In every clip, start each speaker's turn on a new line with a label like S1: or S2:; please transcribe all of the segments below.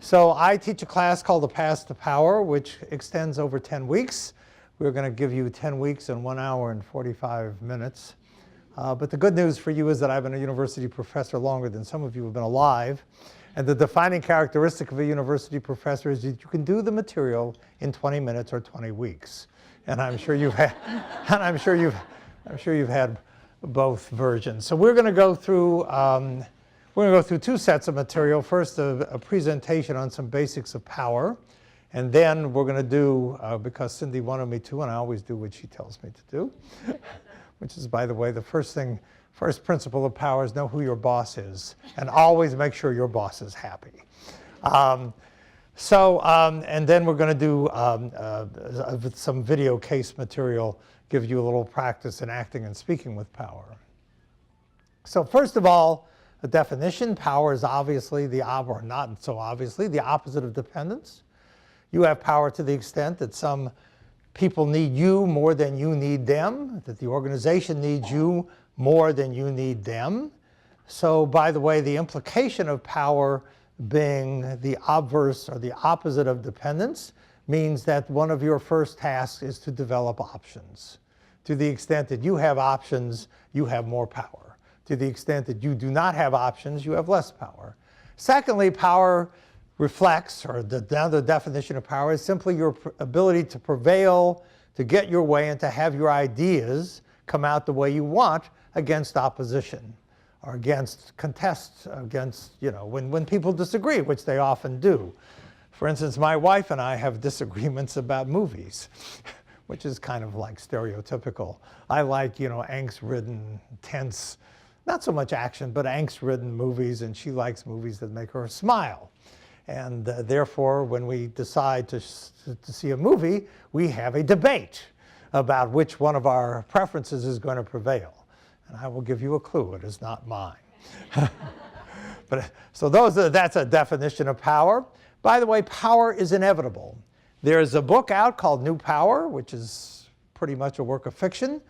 S1: So I teach a class called The Path to Power, which extends over 10 weeks. We're going to give you 10 weeks in 1 hour and 45 minutes. But the good news for you is that I've been a university professor longer than some of you have been alive. And the defining characteristic of a university professor is that you can do the material in 20 minutes or 20 weeks. And I'm sure you've had, and I'm sure you've had both versions. So we're going to go through two sets of material. First, a presentation on some basics of power. And then we're going to do, because Cindy wanted me to, and I always do what she tells me to do, which is, by the way, the first principle of power is know who your boss is, and always make sure your boss is happy. And then we're going to do some video case material, give you a little practice in acting and speaking with power. So first of all, a definition. Power is obviously or not so obviously, the opposite of dependence. You have power to the extent that some people need you more than you need them, that the organization needs you more than you need them. So, by the way, the implication of power being the obverse or the opposite of dependence means that one of your first tasks is to develop options. To the extent that you have options, you have more power. To the extent that you do not have options, you have less power. Secondly, power reflects, or the definition of power is simply your ability to prevail, to get your way, and to have your ideas come out the way you want against opposition, or against contests, against, when people disagree, which they often do. For instance, my wife and I have disagreements about movies, which is kind of like stereotypical. I like, angst-ridden, tense, not so much action, but angst-ridden movies, and she likes movies that make her smile. And therefore, when we decide to see a movie, we have a debate about which one of our preferences is going to prevail. And I will give you a clue. It is not mine. So that's a definition of power. By the way, power is inevitable. There's a book out called New Power, which is pretty much a work of fiction.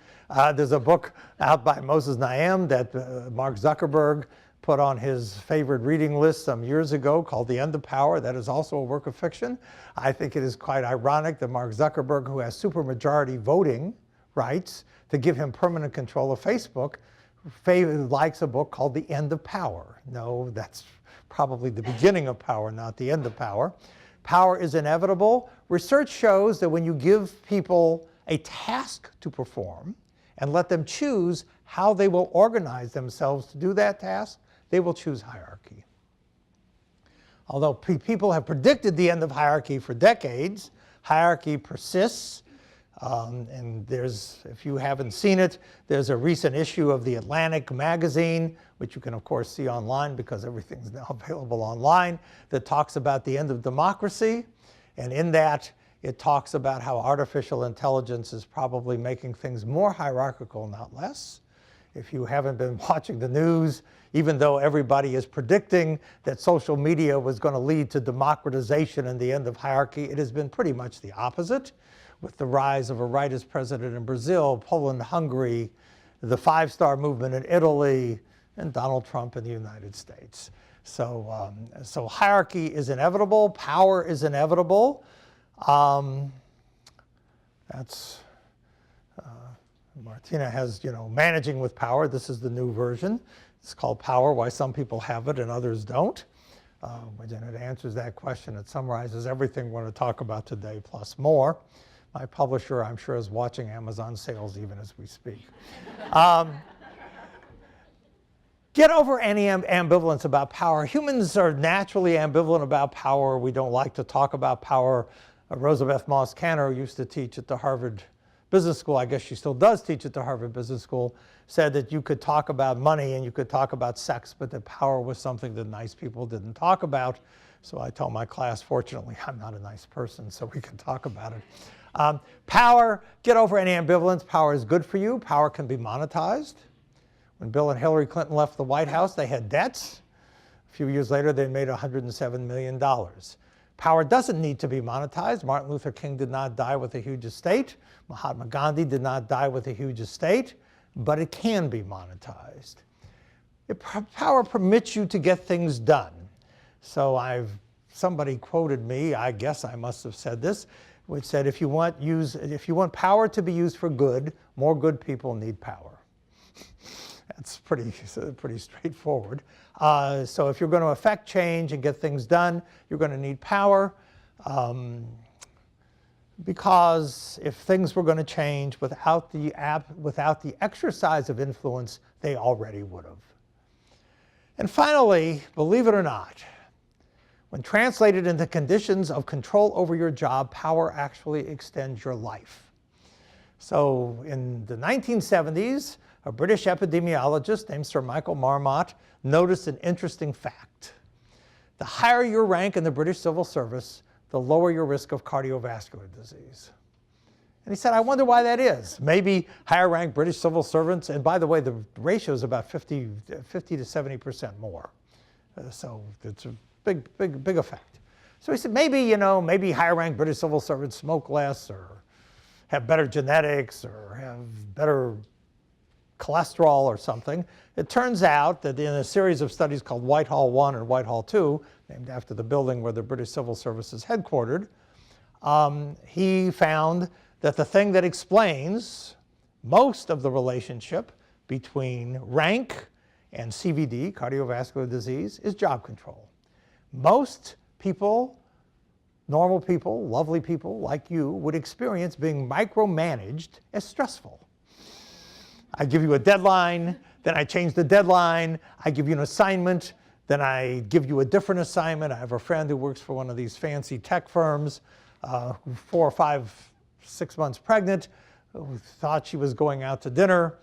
S1: There's a book out by Moses Naim that Mark Zuckerberg put on his favorite reading list some years ago called The End of Power. That is also a work of fiction. I think it is quite ironic that Mark Zuckerberg, who has supermajority voting rights to give him permanent control of Facebook, likes a book called The End of Power. No, that's probably the beginning of power, not the end of power. Power is inevitable. Research shows that when you give people a task to perform and let them choose how they will organize themselves to do that task, they will choose hierarchy. Although people have predicted the end of hierarchy for decades, hierarchy persists. And if you haven't seen it, there's a recent issue of the Atlantic magazine, which you can of course see online because everything's now available online, that talks about the end of democracy. And in that, it talks about how artificial intelligence is probably making things more hierarchical, not less. If you haven't been watching the news, even though everybody is predicting that social media was going to lead to democratization and the end of hierarchy, it has been pretty much the opposite, with the rise of a rightist president in Brazil, Poland, Hungary, the five-star movement in Italy, and Donald Trump in the United States. So hierarchy is inevitable. Power is inevitable. Martina has, managing with power. This is the new version. It's called Power, Why Some People Have It and Others Don't. And it answers that question. It summarizes everything we're going to talk about today, plus more. My publisher, I'm sure, is watching Amazon sales even as we speak. Get over any ambivalence about power. Humans are naturally ambivalent about power. We don't like to talk about power. Rosabeth Moss Kanter, who used to teach at the Harvard Business School, I guess she still does teach at the Harvard Business School, said that you could talk about money and you could talk about sex, but that power was something that nice people didn't talk about. So I told my class, fortunately, I'm not a nice person, so we can talk about it. Power, get over any ambivalence. Power is good for you. Power can be monetized. When Bill and Hillary Clinton left the White House, they had debts. A few years later, they made $107 million. Power doesn't need to be monetized. Martin Luther King did not die with a huge estate. Mahatma Gandhi did not die with a huge estate, but it can be monetized. Power permits you to get things done. So I've somebody quoted me, I guess I must have said this, which said, if you want power to be used for good, more good people need power. That's pretty straightforward. So if you're going to affect change and get things done, you're going to need power. Because if things were going to change without the exercise of influence, they already would have. And finally, believe it or not, when translated into conditions of control over your job, power actually extends your life. So in the 1970s, a British epidemiologist named Sir Michael Marmot noticed an interesting fact. The higher your rank in the British civil service, the lower your risk of cardiovascular disease. And he said, I wonder why that is. Maybe higher ranked British civil servants, and by the way, the ratio is about 50 to 70% more. So it's a big effect. So he said, maybe, maybe higher ranked British civil servants smoke less or have better genetics or have better cholesterol or something. It turns out that in a series of studies called Whitehall I and Whitehall II, named after the building where the British Civil Service is headquartered, he found that the thing that explains most of the relationship between rank and CVD, cardiovascular disease, is job control. Most people, normal people, lovely people like you, would experience being micromanaged as stressful. I give you a deadline, then I change the deadline. I give you an assignment, then I give you a different assignment. I have a friend who works for one of these fancy tech firms, 4 or 5, 6 months pregnant, who thought she was going out to dinner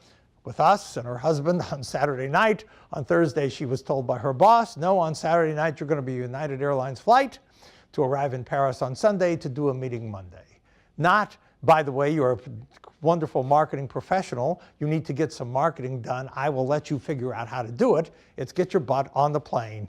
S1: with us and her husband on Saturday night. On Thursday, she was told by her boss, no, on Saturday night, you're going to be a United Airlines flight to arrive in Paris on Sunday to do a meeting Monday. Not, by the way, you're a wonderful marketing professional. You need to get some marketing done. I will let you figure out how to do it. It's get your butt on the plane,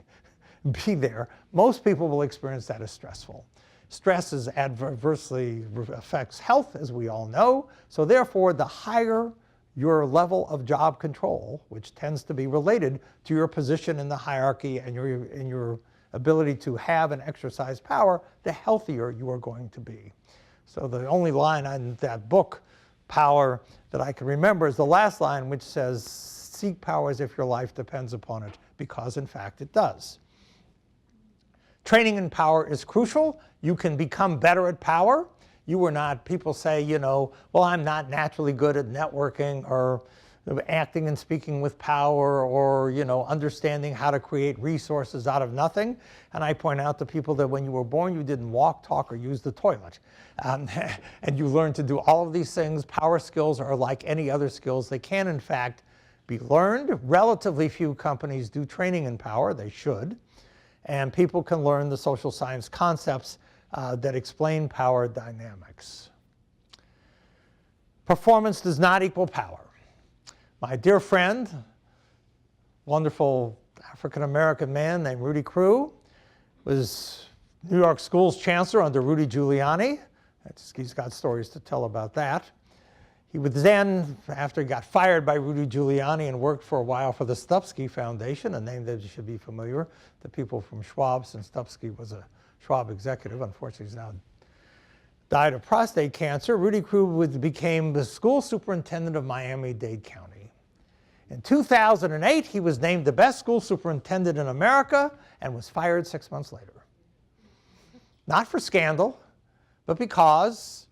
S1: be there. Most people will experience that as stressful. Stress adversely affects health, as we all know. So therefore, the higher your level of job control, which tends to be related to your position in the hierarchy and your ability to have and exercise power, the healthier you are going to be. So the only line in that book, Power, that I can remember is the last line, which says, seek power as if your life depends upon it, because in fact it does. Training in power is crucial. You can become better at power. You are not, people say, well, I'm not naturally good at networking or acting and speaking with power or, understanding how to create resources out of nothing. And I point out to people that when you were born, you didn't walk, talk, or use the toilet. And you learn to do all of these things. Power skills are like any other skills. They can, in fact, be learned. Relatively few companies do training in power. They should. And people can learn the social science concepts that explain power dynamics. Performance does not equal power. My dear friend, wonderful African-American man named Rudy Crew, was New York School's chancellor under Rudy Giuliani. He's got stories to tell about that. He would then, after he got fired by Rudy Giuliani and worked for a while for the Stupski Foundation, a name that you should be familiar to people from Schwab, since Stupski was a Schwab executive. Unfortunately, he's now died of prostate cancer. Rudy Crew became the school superintendent of Miami-Dade County. In 2008, he was named the best school superintendent in America and was fired 6 months later. Not for scandal, but because,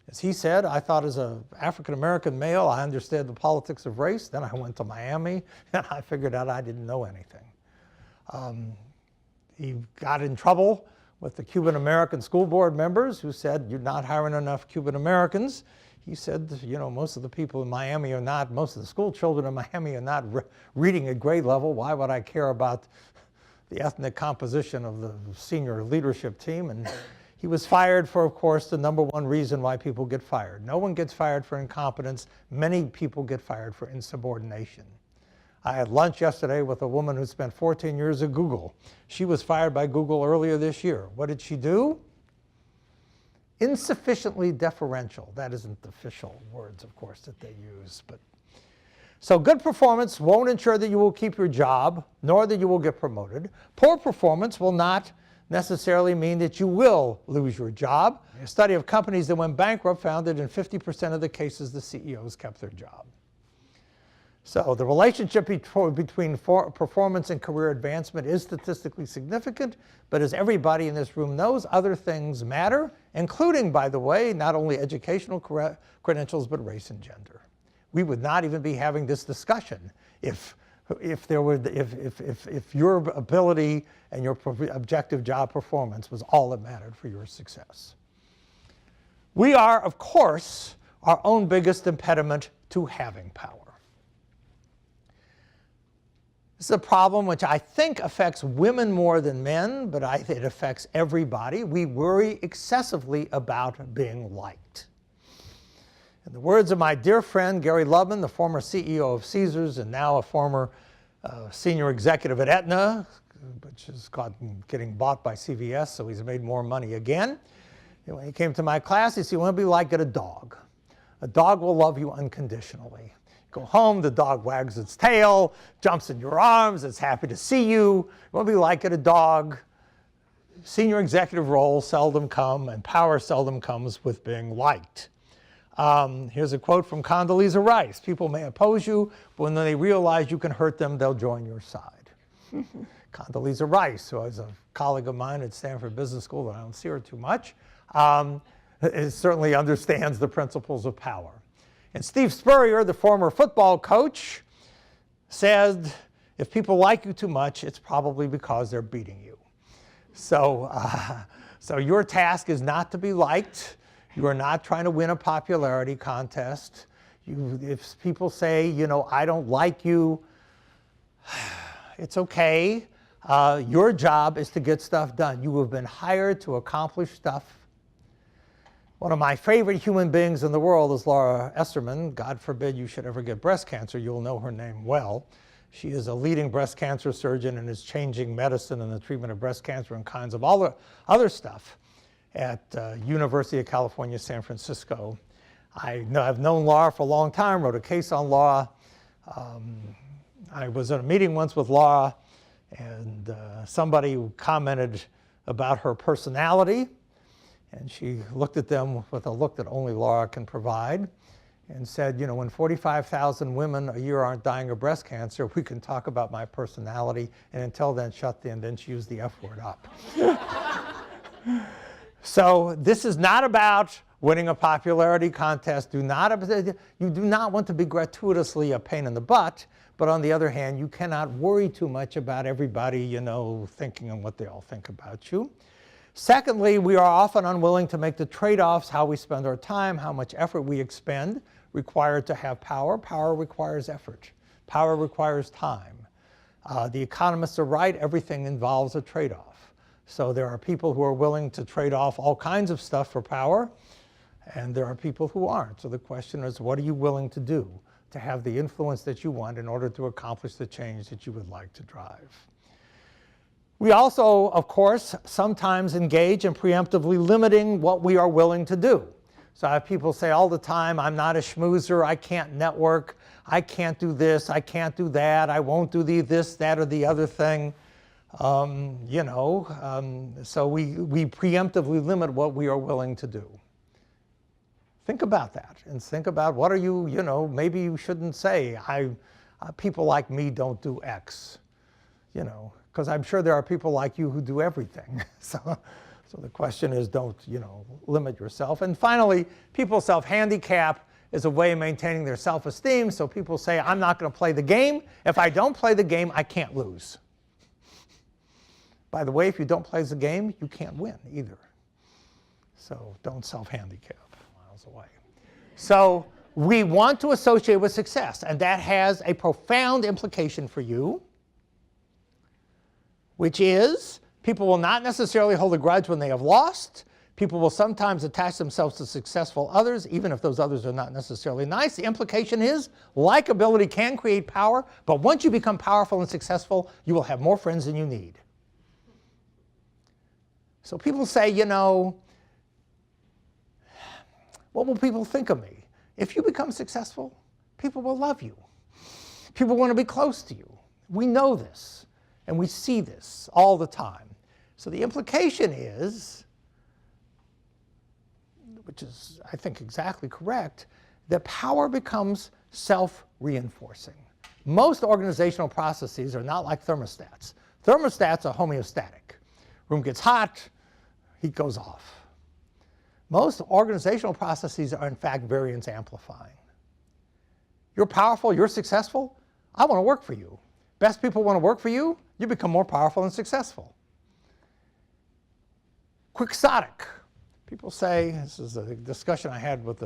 S1: as he said, I thought as an African-American male, I understood the politics of race. Then I went to Miami, and I figured out I didn't know anything. He got in trouble with the Cuban-American school board members who said, you're not hiring enough Cuban-Americans. He said, most of the people in Miami are not, most of the school children in Miami are not reading at grade level. Why would I care about the ethnic composition of the senior leadership team? And he was fired for, of course, the #1 reason why people get fired. No one gets fired for incompetence. Many people get fired for insubordination. I had lunch yesterday with a woman who spent 14 years at Google. She was fired by Google earlier this year. What did she do? Insufficiently deferential. That isn't the official words, of course, that they use. So good performance won't ensure that you will keep your job, nor that you will get promoted. Poor performance will not necessarily mean that you will lose your job. A study of companies that went bankrupt found that in 50% of the cases, the CEOs kept their job. So the relationship between performance and career advancement is statistically significant, but as everybody in this room knows, other things matter, including, by the way, not only educational credentials, but race and gender. We would not even be having this discussion if your ability and your objective job performance was all that mattered for your success. We are, of course, our own biggest impediment to having power. This is a problem which I think affects women more than men, but it affects everybody. We worry excessively about being liked. In the words of my dear friend Gary Lubman, the former CEO of Caesars and now a former senior executive at Aetna, which has getting bought by CVS, so he's made more money again. When he came to my class, he said, "You want to be like a dog. A dog will love you unconditionally. Go home, the dog wags its tail, jumps in your arms, it's happy to see you. You want to be like a dog. Senior executive roles seldom come, and power seldom comes with being liked." Here's a quote from Condoleezza Rice. "People may oppose you, but when they realize you can hurt them, they'll join your side." Condoleezza Rice, who is a colleague of mine at Stanford Business School, that I don't see her too much, certainly understands the principles of power. And Steve Spurrier, the former football coach, said, if people like you too much, it's probably because they're beating you. So your task is not to be liked. You are not trying to win a popularity contest. If people say, I don't like you, it's okay. Your job is to get stuff done. You have been hired to accomplish stuff. One of my favorite human beings in the world is Laura Esserman. God forbid you should ever get breast cancer. You'll know her name well. She is a leading breast cancer surgeon and is changing medicine and the treatment of breast cancer and kinds of all the other stuff at University of California, San Francisco. I've known Laura for a long time, wrote a case on Laura. I was in a meeting once with Laura, and somebody commented about her personality. And she looked at them with a look that only Laura can provide and said, when 45,000 women a year aren't dying of breast cancer, we can talk about my personality. And until then, and then she used the F word up. So this is not about winning a popularity contest. You do not want to be gratuitously a pain in the butt. But on the other hand, you cannot worry too much about everybody, thinking on what they all think about you. Secondly, we are often unwilling to make the trade-offs, how we spend our time, how much effort we expend, required to have power. Power requires effort. Power requires time. The economists are right. Everything involves a trade-off. So there are people who are willing to trade off all kinds of stuff for power, and there are people who aren't. So the question is, what are you willing to do to have the influence that you want in order to accomplish the change that you would like to drive? We also, of course, sometimes engage in preemptively limiting what we are willing to do. So I have people say all the time, I'm not a schmoozer, I can't network, I can't do this, I can't do that, I won't do this, that, or the other thing. So we preemptively limit what we are willing to do. Think about that and think about what are you, maybe you shouldn't say, people like me don't do X, because I'm sure there are people like you who do everything. So the question is, don't, limit yourself. And finally, people self-handicap is a way of maintaining their self-esteem. So people say, I'm not going to play the game. If I don't play the game, I can't lose. By the way, if you don't play the game, you can't win either. So don't self-handicap. Miles away. So we want to associate with success, and that has a profound implication for you, which is people will not necessarily hold a grudge when they have lost. People will sometimes attach themselves to successful others, even if those others are not necessarily nice. The implication is likability can create power, but once you become powerful and successful, you will have more friends than you need. So people say, what will people think of me? If you become successful, people will love you. People want to be close to you. We know this. And we see this all the time. So the implication is, which is, I think, exactly correct, that power becomes self-reinforcing. Most organizational processes are not like thermostats. Thermostats are homeostatic. Room gets hot, heat goes off. Most organizational processes are, in fact, variance amplifying. You're powerful, you're successful, I want to work for you. Best people want to work for you, you become more powerful and successful. Quixotic. People say, this is a discussion I had with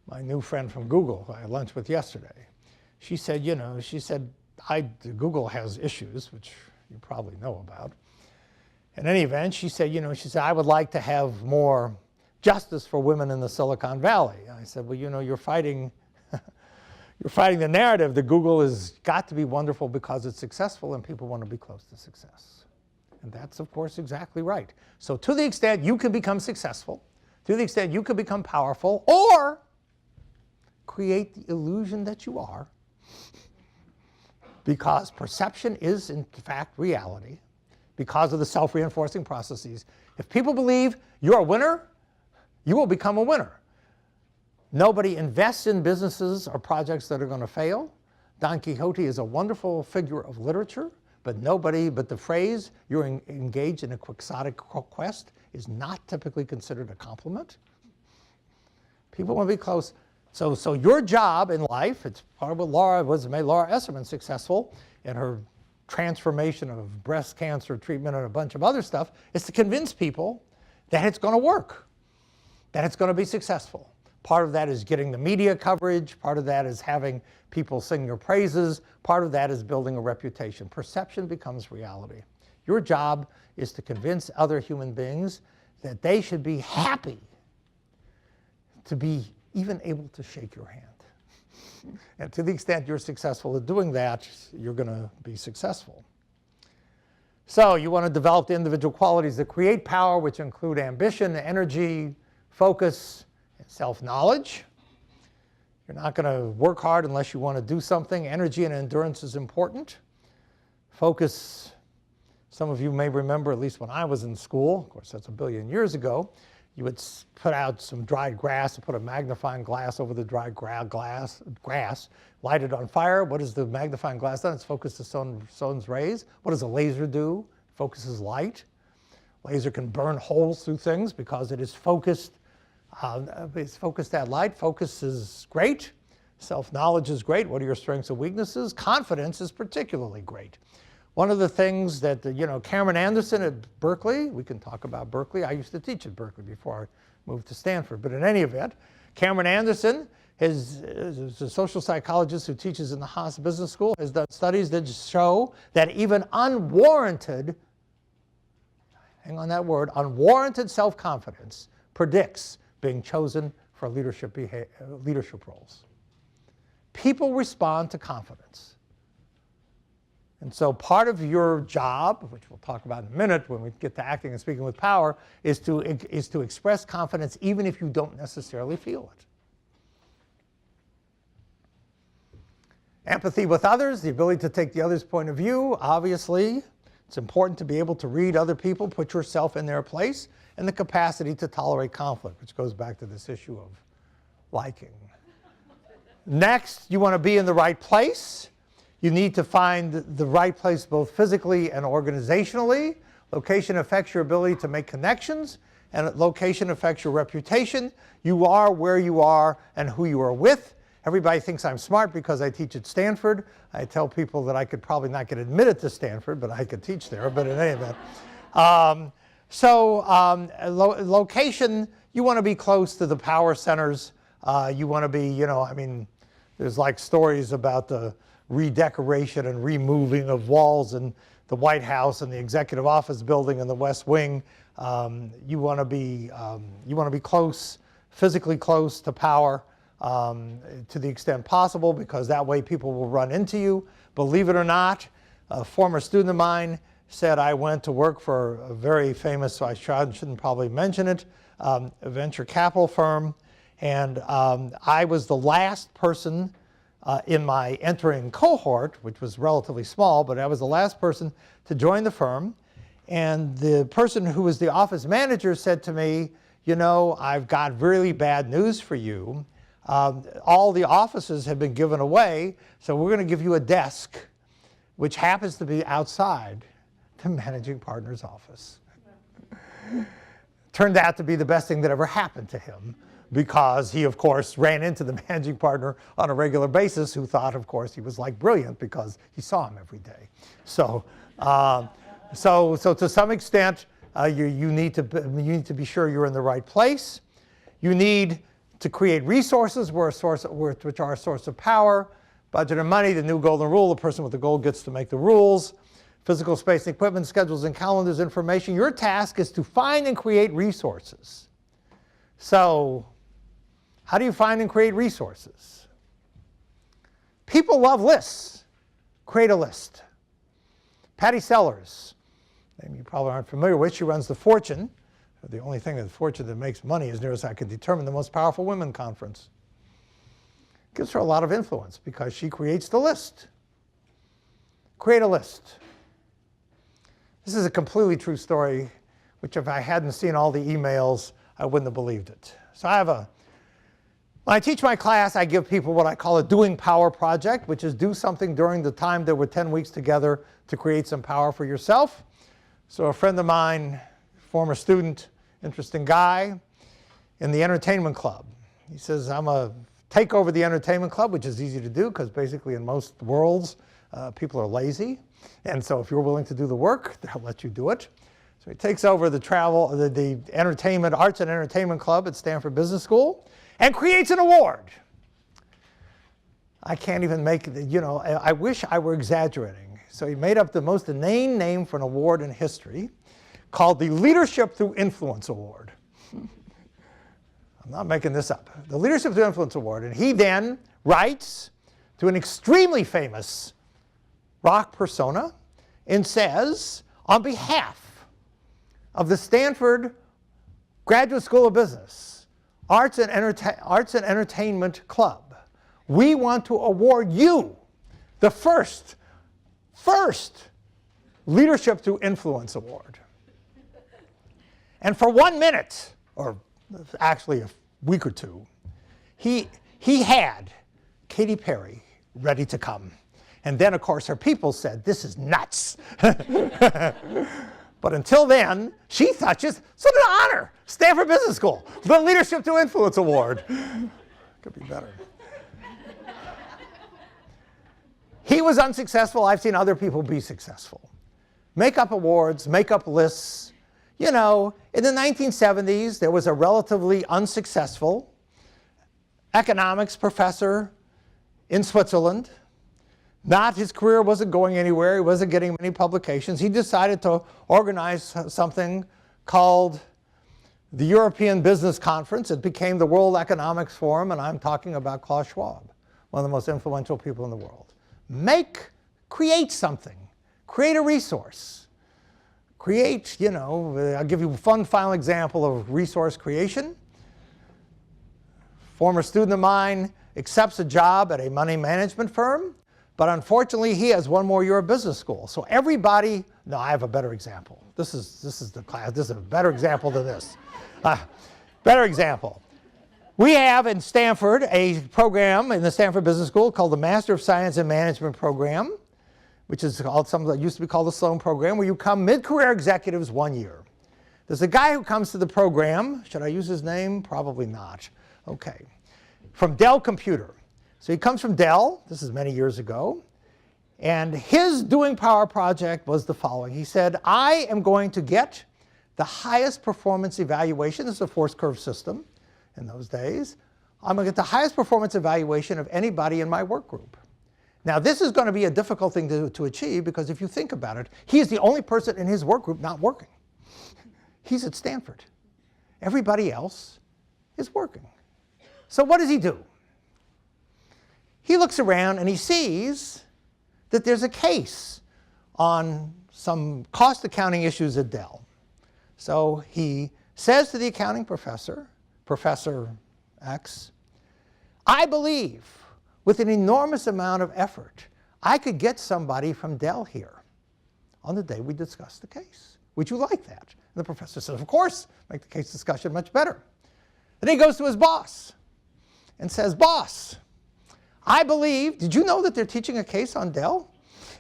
S1: my new friend from Google who I had lunch with yesterday. She said, Google has issues, which you probably know about. In any event, she said, I would like to have more justice for women in the Silicon Valley. And I said, well, you're fighting the narrative that Google has got to be wonderful because it's successful and people want to be close to success. And that's, of course, exactly right. So to the extent you can become successful, to the extent you can become powerful, or create the illusion that you are, because perception is, in fact, reality, because of the self-reinforcing processes. If people believe you're a winner, you will become a winner. Nobody invests in businesses or projects that are going to fail. Don Quixote is a wonderful figure of literature, but the phrase, you're engaged in a quixotic quest, is not typically considered a compliment. People want to be close. So your job in life, it's part of what made Laura Esserman successful in her transformation of breast cancer treatment and a bunch of other stuff, is to convince people that it's going to work, that it's going to be successful. Part of that is getting the media coverage. Part of that is having people sing your praises. Part of that is building a reputation. Perception becomes reality. Your job is to convince other human beings that they should be happy to be even able to shake your hand. And to the extent you're successful at doing that, you're going to be successful. So you want to develop the individual qualities that create power, which include ambition, energy, focus, and self-knowledge. You're not going to work hard unless you want to do something. Energy and endurance is important. Focus, some of you may remember, at least when I was in school, of course that's a billion years ago, you would put out some dried grass and put a magnifying glass over the dried grass, light it on fire. What does the magnifying glass do? It's focus the sun's rays. What does a laser do? It focuses light. Laser can burn holes through things because it is focused. It's focused at light. Focus is great. Self-knowledge is great. What are your strengths and weaknesses? Confidence is particularly great. One of the things that, Cameron Anderson at Berkeley, we can talk about Berkeley. I used to teach at Berkeley before I moved to Stanford. But in any event, Cameron Anderson is a social psychologist who teaches in the Haas Business School, has done studies that show that even unwarranted, hang on that word, unwarranted self-confidence predicts being chosen for leadership roles. People respond to confidence. And so part of your job, which we'll talk about in a minute when we get to acting and speaking with power, is to express confidence even if you don't necessarily feel it. Empathy with others, the ability to take the other's point of view. Obviously, it's important to be able to read other people, put yourself in their place, and the capacity to tolerate conflict, which goes back to this issue of liking. Next, you want to be in the right place. You need to find the right place both physically and organizationally. Location affects your ability to make connections, and location affects your reputation. You are where you are and who you are with. Everybody thinks I'm smart because I teach at Stanford. I tell people that I could probably not get admitted to Stanford, but I could teach there. But in any event. Location, you want to be close to the power centers. You want to be, there's like stories about the redecoration and removing of walls in the White House and the Executive Office Building and the West Wing. You want to be close, physically close to power to the extent possible, because that way people will run into you. Believe it or not, a former student of mine said, I went to work for a very famous, so I shouldn't probably mention it, a venture capital firm, and I was the last person in my entering cohort, which was relatively small, but I was the last person to join the firm. And the person who was the office manager said to me, you know, I've got really bad news for you. All the offices have been given away, so we're going to give you a desk, which happens to be outside the managing partner's office. Turned out to be the best thing that ever happened to him, because he, of course, ran into the managing partner on a regular basis, who thought, of course, he was like brilliant because he saw him every day. So to some extent, you need to be sure you're in the right place. You need to create resources which are a source of power. Budget and money, the new golden rule: the person with the goal gets to make the rules. Physical space and equipment, schedules and calendars, information. Your task is to find and create resources. So how do you find and create resources? People love lists. Create a list. Patty Sellers, name you probably aren't familiar with, she runs the Fortune. The only thing that Fortune that makes money, as near as I can determine, the most powerful women conference. Gives her a lot of influence because she creates the list. Create a list. This is a completely true story, which if I hadn't seen all the emails, I wouldn't have believed it. So when I teach my class, I give people what I call a doing power project, which is do something during the time that we're 10 weeks together to create some power for yourself. So a friend of mine, former student, interesting guy, in the entertainment club. He says, I'm going to take over the entertainment club, which is easy to do because basically in most worlds, people are lazy. And so if you're willing to do the work, they'll let you do it. So he takes over the entertainment, arts and entertainment club at Stanford Business School and creates an award. I can't even make it, you know, I wish I were exaggerating. So he made up the most inane name for an award in history called the Leadership Through Influence Award. I'm not making this up. The Leadership Through Influence Award. And he then writes to an extremely famous rock persona and says, on behalf of the Stanford Graduate School of Business, Arts and Entertainment Club, we want to award you the first Leadership Through Influence Award. And for 1 minute, or actually a week or two, he had Katy Perry ready to come. And then, of course, her people said, this is nuts. But until then, she thought, so an honor, Stanford Business School, the Leadership to Influence Award. Could be better. He was unsuccessful. I've seen other people be successful. Make up awards, make up lists. You know, in the 1970s, there was a relatively unsuccessful economics professor in Switzerland. His career wasn't going anywhere. He wasn't getting many publications. He decided to organize something called the European Business Conference. It became the World Economics Forum, and I'm talking about Klaus Schwab, one of the most influential people in the world. Create something. Create a resource. Create, you know, I'll give you a fun final example of resource creation. Former student of mine accepts a job at a money management firm. But unfortunately, he has one more year of business school. So everybody, no, I have a better example. This is the class. This is a better example than this. Better example. We have in Stanford a program in the Stanford Business School called the Master of Science in Management program, which is called something that used to be called the Sloan program, where you come mid-career executives 1 year. There's a guy who comes to the program. Should I use his name? Probably not. Okay. From Dell Computer. So he comes from Dell, this is many years ago, and his doing power project was the following. He said, I am going to get the highest performance evaluation. This is a force curve system in those days. I'm going to get the highest performance evaluation of anybody in my work group. Now, this is going to be a difficult thing to achieve because if you think about it, he is the only person in his work group not working. He's at Stanford. Everybody else is working. So what does he do? He looks around and he sees that there's a case on some cost accounting issues at Dell. So he says to the accounting professor, Professor X, I believe with an enormous amount of effort, I could get somebody from Dell here on the day we discuss the case. Would you like that? And the professor says, of course, make the case discussion much better. Then he goes to his boss and says, boss, I believe, did you know that they're teaching a case on Dell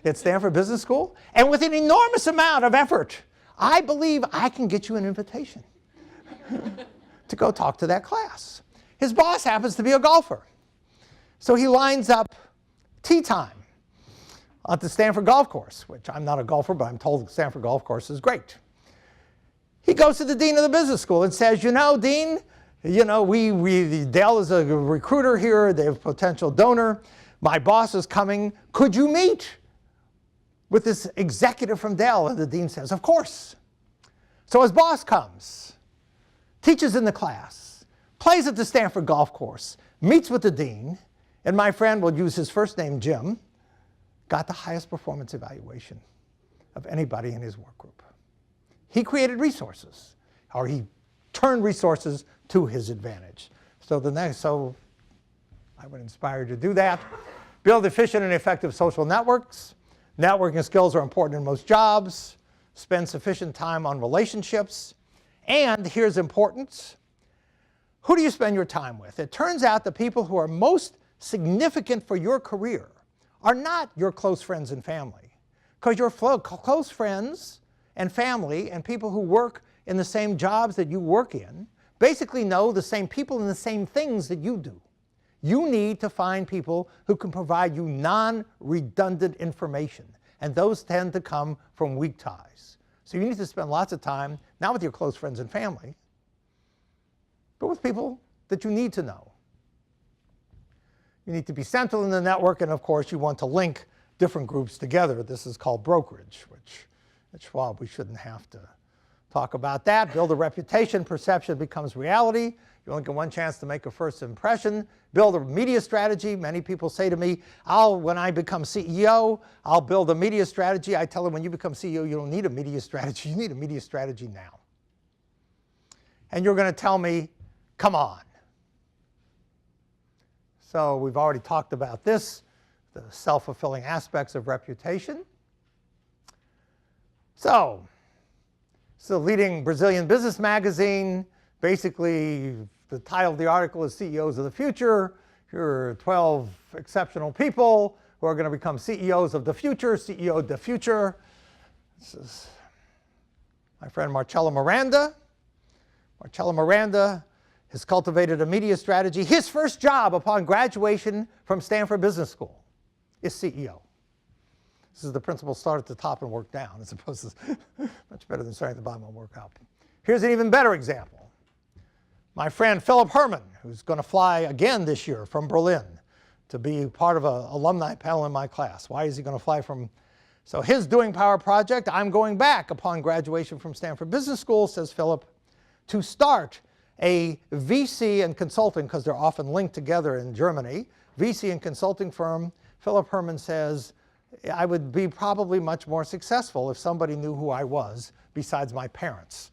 S1: at Stanford Business School? And with an enormous amount of effort, I believe I can get you an invitation to go talk to that class. His boss happens to be a golfer. So he lines up tee time at the Stanford golf course, which I'm not a golfer, but I'm told the Stanford golf course is great. He goes to the dean of the business school and says, you know, dean, you know, Dell is a recruiter here. They have a potential donor. My boss is coming. Could you meet with this executive from Dell? And the dean says, of course. So his boss comes, teaches in the class, plays at the Stanford golf course, meets with the dean, and my friend, will use his first name, Jim, got the highest performance evaluation of anybody in his work group. He created resources, or he turned resources to his advantage. So I would inspire you to do that. Build efficient and effective social networks. Networking skills are important in most jobs. Spend sufficient time on relationships. And here's important. Who do you spend your time with? It turns out the people who are most significant for your career are not your close friends and family. Because your close friends and family and people who work in the same jobs that you work in basically know the same people and the same things that you do. You need to find people who can provide you non-redundant information. And those tend to come from weak ties. So you need to spend lots of time, not with your close friends and family, but with people that you need to know. You need to be central in the network, and of course you want to link different groups together. This is called brokerage, which at Schwab we shouldn't have to talk about that. Build a reputation. Perception becomes reality. You only get one chance to make a first impression. Build a media strategy. Many people say to me, when I become CEO, I'll build a media strategy. I tell them, when you become CEO, you don't need a media strategy. You need a media strategy now. And you're going to tell me, come on. So we've already talked about this, the self-fulfilling aspects of reputation. So it's the leading Brazilian business magazine. Basically, the title of the article is CEOs of the Future. Here are 12 exceptional people who are going to become CEOs of the future, CEO of the future. This is my friend Marcelo Miranda. Marcelo Miranda has cultivated a media strategy. His first job upon graduation from Stanford Business School is CEO. This is the principle: start at the top and work down, as opposed to much better than starting at the bottom and work up. Here's an even better example. My friend Philip Herman, who's going to fly again this year from Berlin to be part of an alumni panel in my class. Why is he going to fly from? So his Doing Power project, I'm going back upon graduation from Stanford Business School, says Philip, to start a VC and consulting, because they're often linked together in Germany, VC and consulting firm. Philip Herman says, I would be probably much more successful if somebody knew who I was besides my parents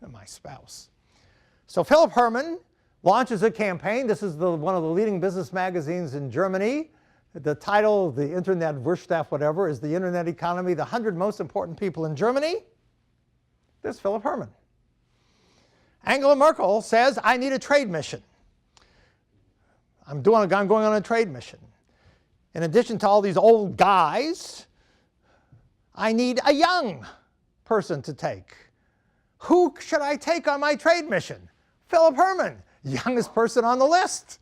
S1: and my spouse. So Philip Herman launches a campaign. This is one of the leading business magazines in Germany. The title, the Internet Wirtschaft, whatever, is the Internet Economy, the 100 most important people in Germany. There's Philip Herman. Angela Merkel says, I need a trade mission. I'm going on a trade mission. In addition to all these old guys, I need a young person to take. Who should I take on my trade mission? Philip Herman, youngest person on the list.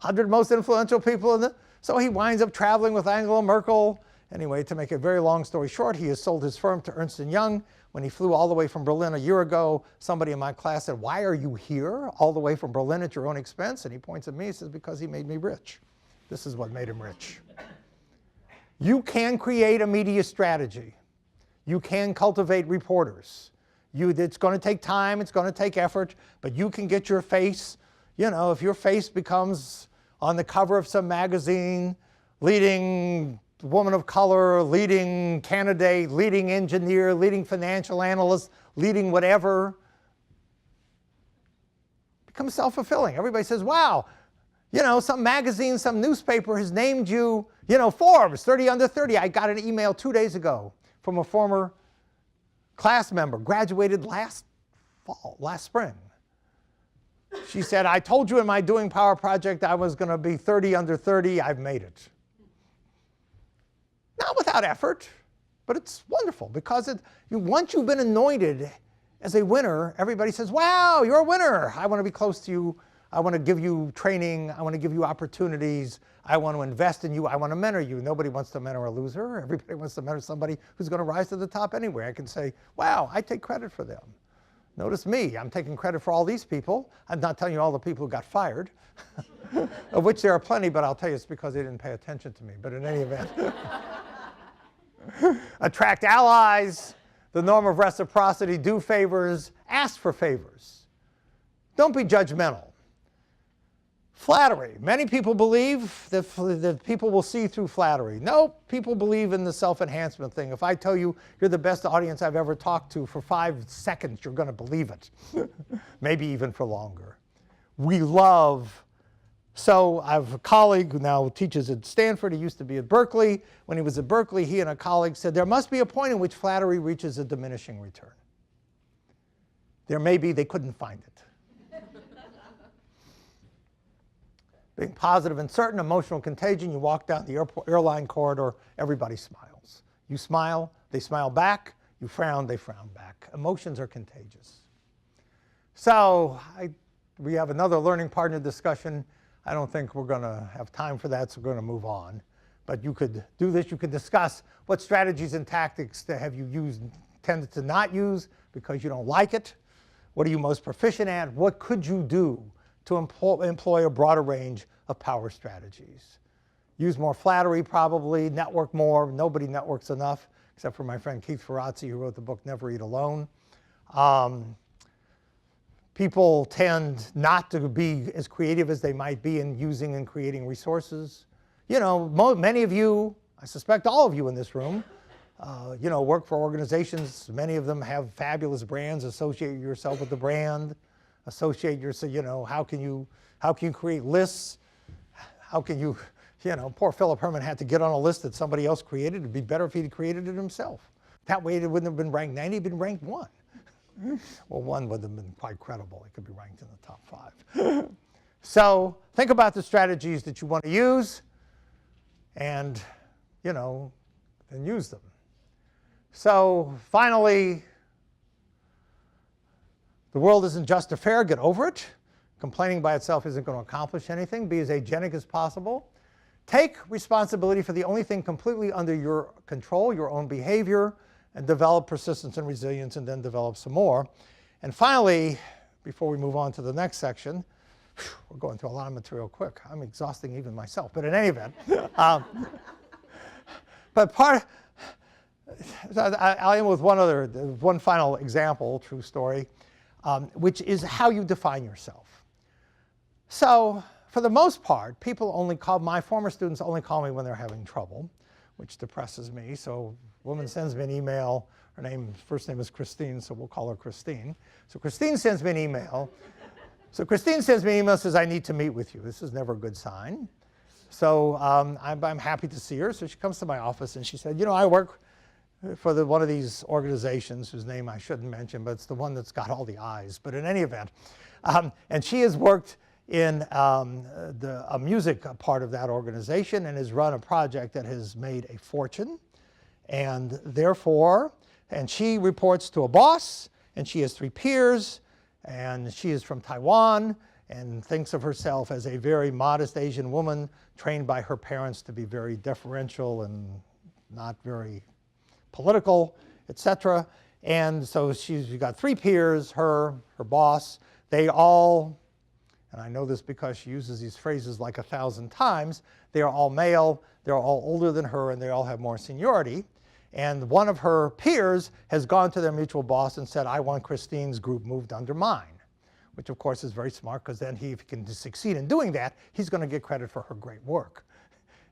S1: 100 most influential people So he winds up traveling with Angela Merkel. Anyway, to make a very long story short, he has sold his firm to Ernst & Young. When he flew all the way from Berlin a year ago, somebody in my class said, why are you here all the way from Berlin at your own expense? And he points at me and says, because he made me rich. This is what made him rich. You can create a media strategy. You can cultivate reporters. It's going to take time, it's going to take effort, but you can get your face, if your face becomes on the cover of some magazine, leading woman of color, leading candidate, leading engineer, leading financial analyst, leading whatever, becomes self-fulfilling. Everybody says, wow, some magazine, some newspaper has named you, Forbes, 30 under 30. I got an email 2 days ago from a former Class member, graduated last spring. She said, I told you in my Doing Power project I was going to be 30 under 30. I've made it. Not without effort, but it's wonderful because once you've been anointed as a winner, everybody says, wow, you're a winner. I want to be close to you. I want to give you training. I want to give you opportunities. I want to invest in you. I want to mentor you. Nobody wants to mentor a loser. Everybody wants to mentor somebody who's going to rise to the top anyway. I can say, wow, I take credit for them. Notice me. I'm taking credit for all these people. I'm not telling you all the people who got fired, of which there are plenty, but I'll tell you it's because they didn't pay attention to me. But in any event, attract allies. The norm of reciprocity, do favors, ask for favors. Don't be judgmental. Flattery. Many people believe that people will see through flattery. No, people believe in the self-enhancement thing. If I tell you you're the best audience I've ever talked to for 5 seconds, you're going to believe it. Maybe even for longer. We love. So I have a colleague who now teaches at Stanford. He used to be at Berkeley. When he was at Berkeley, he and a colleague said, there must be a point in which flattery reaches a diminishing return. There may be, they couldn't find it. Being positive and certain, emotional contagion, you walk down the airline corridor, everybody smiles. You smile, they smile back. You frown, they frown back. Emotions are contagious. So we have another learning partner discussion. I don't think we're going to have time for that, so we're going to move on. But you could do this. You could discuss what strategies and tactics have you tended to not use because you don't like it. What are you most proficient at? What could you do to employ a broader range of power strategies? Use more flattery, probably. Network more. Nobody networks enough, except for my friend Keith Ferrazzi, who wrote the book Never Eat Alone. People tend not to be as creative as they might be in using and creating resources. You know, many of you, I suspect all of you in this room, work for organizations. Many of them have fabulous brands. Associate yourself with the brand. Associate yourself, how can you create lists? How can you, poor Philip Herman had to get on a list that somebody else created. It'd be better if he'd created it himself. That way it wouldn't have been ranked 90, it'd been ranked 1. Well, 1 would have been quite credible. It could be ranked in the top 5. So think about the strategies that you want to use and, and use them. So finally, the world isn't just or fair. Get over it. Complaining by itself isn't going to accomplish anything. Be as agentic as possible. Take responsibility for the only thing completely under your control, your own behavior, and develop persistence and resilience, and then develop some more. And finally, before we move on to the next section, we're going through a lot of material quick. I'm exhausting even myself. But in any event, I'll end with one final example, true story, which is how you define yourself. So for the most part, my former students only call me when they're having trouble, which depresses me. So a woman sends me an email. Her first name is Christine, so we'll call her Christine. So Christine sends me an email. Says, I need to meet with you. This is never a good sign. So I'm happy to see her. So she comes to my office and she said, I work for one of these organizations whose name I shouldn't mention, but it's the one that's got all the I's. But in any event, and she has worked in a music part of that organization and has run a project that has made a fortune. And therefore, she reports to a boss, and she has 3 peers, and she is from Taiwan and thinks of herself as a very modest Asian woman trained by her parents to be very deferential and not very political, etc. And so she's got 3 peers, her boss. They all, and I know this because she uses these phrases like 1,000 times, they are all male, they're all older than her, and they all have more seniority. And one of her peers has gone to their mutual boss and said, I want Christine's group moved under mine, which of course is very smart because then if he can succeed in doing that, he's going to get credit for her great work,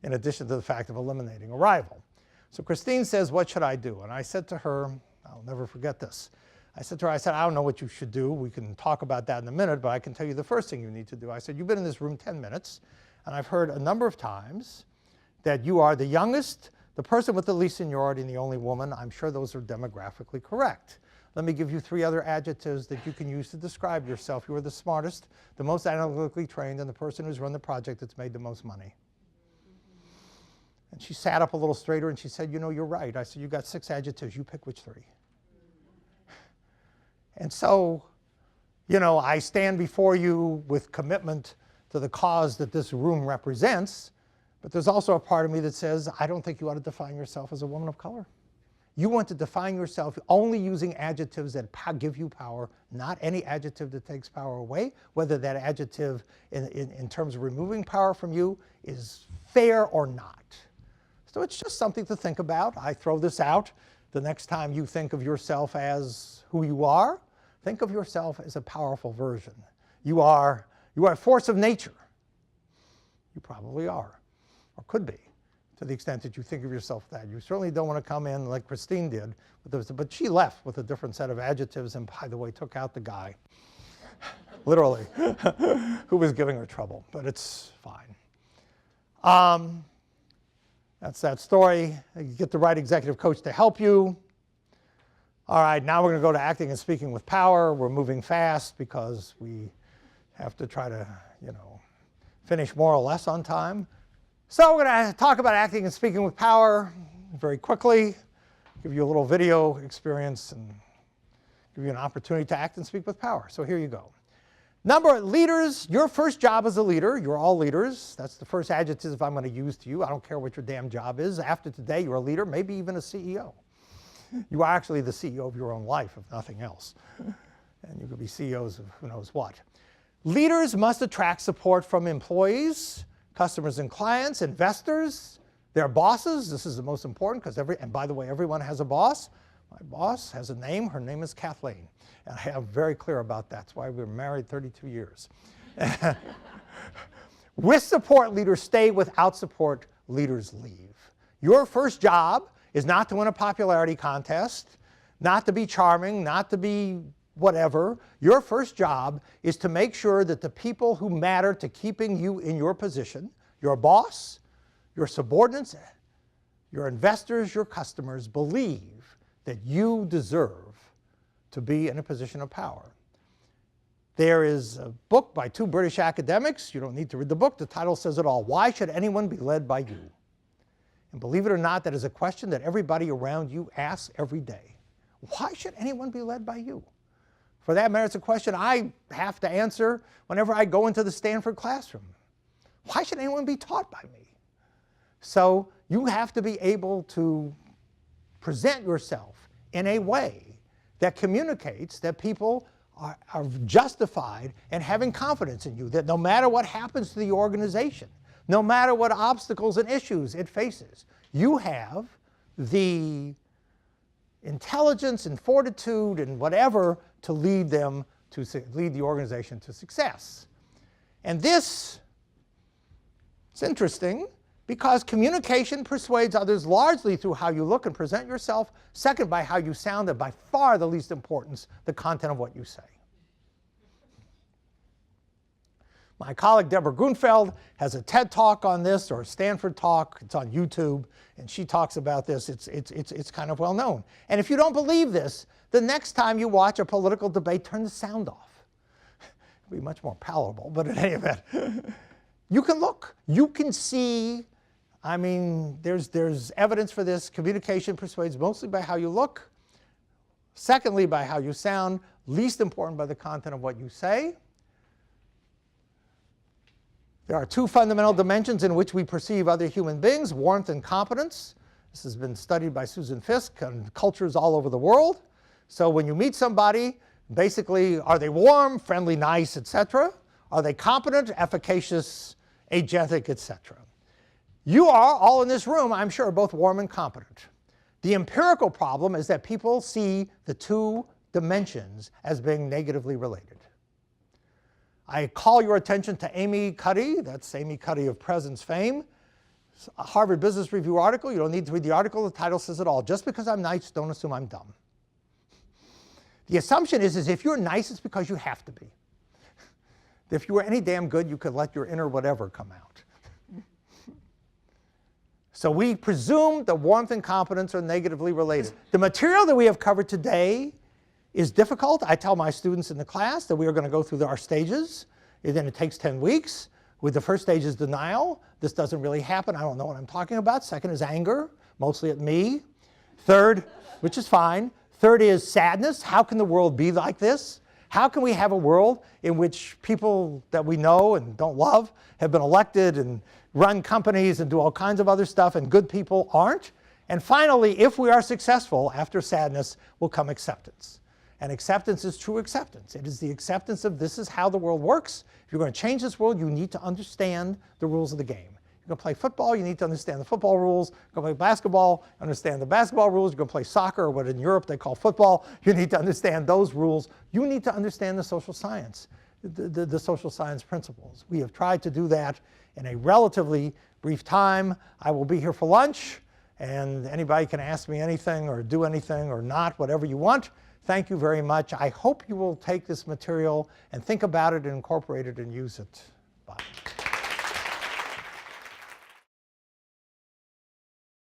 S1: in addition to the fact of eliminating a rival. So Christine says, what should I do? And I said to her, I'll never forget this. I said to her, I don't know what you should do. We can talk about that in a minute, but I can tell you the first thing you need to do. I said, you've been in this room 10 minutes, and I've heard a number of times that you are the youngest, The person with the least seniority and the only woman, I'm sure those are demographically correct. Let me give you 3 other adjectives that you can use to describe yourself. You are the smartest, the most analytically trained, and the person who's run the project that's made the most money. And she sat up a little straighter and she said, you know, you're right. I said, you got 6 adjectives. You pick which 3. And so, you know, I stand before you with commitment to the cause that this room represents, but there's also a part of me that says, I don't think you ought to define yourself as a woman of color. You want to define yourself only using adjectives that give you power, not any adjective that takes power away, whether that adjective in terms of removing power from you is fair or not. So it's just something to think about. I throw this out. The next time you think of yourself as who you are, think of yourself as a powerful version. You are a force of nature. You probably are, or could be, to the extent that you think of yourself that. You certainly don't want to come in like Christine did, but she left with a different set of adjectives and, by the way, took out the guy, literally, who was giving her trouble, but it's fine. That's that story. You get the right executive coach to help you. All right, now we're going to go to acting and speaking with power. We're moving fast because we have to try to, you know, finish more or less on time. So we're going to talk about acting and speaking with power very quickly, give you a little video experience and give you an opportunity to act and speak with power. So here you go. Leaders, your first job as a leader, you're all leaders. That's the first adjective I'm going to use to you. I don't care what your damn job is. After today, you're a leader, maybe even a CEO. You are actually the CEO of your own life, if nothing else. And you could be CEOs of who knows what. Leaders must attract support from employees, customers and clients, investors, their bosses. This is the most important because and by the way, everyone has a boss. My boss has a name. Her name is Kathleen. And I am very clear about that. That's why we were married 32 years. With support, leaders stay. Without support, leaders leave. Your first job is not to win a popularity contest, not to be charming, not to be whatever. Your first job is to make sure that the people who matter to keeping you in your position, your boss, your subordinates, your investors, your customers, believe that you deserve to be in a position of power. There is a book by 2 British academics. You don't need to read the book. The title says it all. Why should anyone be led by you? And believe it or not, that is a question that everybody around you asks every day. Why should anyone be led by you? For that matter, it's a question I have to answer whenever I go into the Stanford classroom. Why should anyone be taught by me? So you have to be able to present yourself in a way that communicates that people are justified in having confidence in you, that no matter what happens to the organization, no matter what obstacles and issues it faces, you have the intelligence and fortitude and whatever to lead the organization to success. And this is interesting because communication persuades others largely through how you look and present yourself, second by how you sound, and by far the least importance, the content of what you say. My colleague Deborah Grunfeld has a TED Talk on this, or a Stanford talk. It's on YouTube, and she talks about this. It's kind of well known. And if you don't believe this, the next time you watch a political debate, turn the sound off. It'll be much more palatable, but in any event, you can look. You can see. I mean, there's evidence for this. Communication persuades mostly by how you look. Secondly, by how you sound. Least important by the content of what you say. There are 2 fundamental dimensions in which we perceive other human beings, warmth and competence. This has been studied by Susan Fiske and cultures all over the world. So when you meet somebody, basically, are they warm, friendly, nice, etc.? Are they competent, efficacious, agentic, etc.? You are, all in this room, I'm sure, both warm and competent. The empirical problem is that people see the 2 dimensions as being negatively related. I call your attention to Amy Cuddy. That's Amy Cuddy of Presence fame. It's a Harvard Business Review article. You don't need to read the article. The title says it all. Just because I'm nice, don't assume I'm dumb. The assumption is if you're nice, it's because you have to be. If you were any damn good, you could let your inner whatever come out. So we presume that warmth and competence are negatively related. The material that we have covered today is difficult. I tell my students in the class that we are going to go through our stages. Then it takes 10 weeks. With the first stage is denial. This doesn't really happen. I don't know what I'm talking about. Second is anger, mostly at me. Third, which is fine. Third is sadness. How can the world be like this? How can we have a world in which people that we know and don't love have been elected and run companies and do all kinds of other stuff, and good people aren't? And finally, if we are successful, after sadness will come acceptance. And acceptance is true acceptance. It is the acceptance of this is how the world works. If you're going to change this world, you need to understand the rules of the game. You're going to play football, you need to understand the football rules. You're going to play basketball, understand the basketball rules. You're going to play soccer, or what in Europe they call football. You need to understand those rules. You need to understand the social science, the social science principles. We have tried to do that in a relatively brief time. I will be here for lunch, and anybody can ask me anything or do anything or not, whatever you want. Thank you very much. I hope you will take this material and think about it and incorporate it and use it. Bye.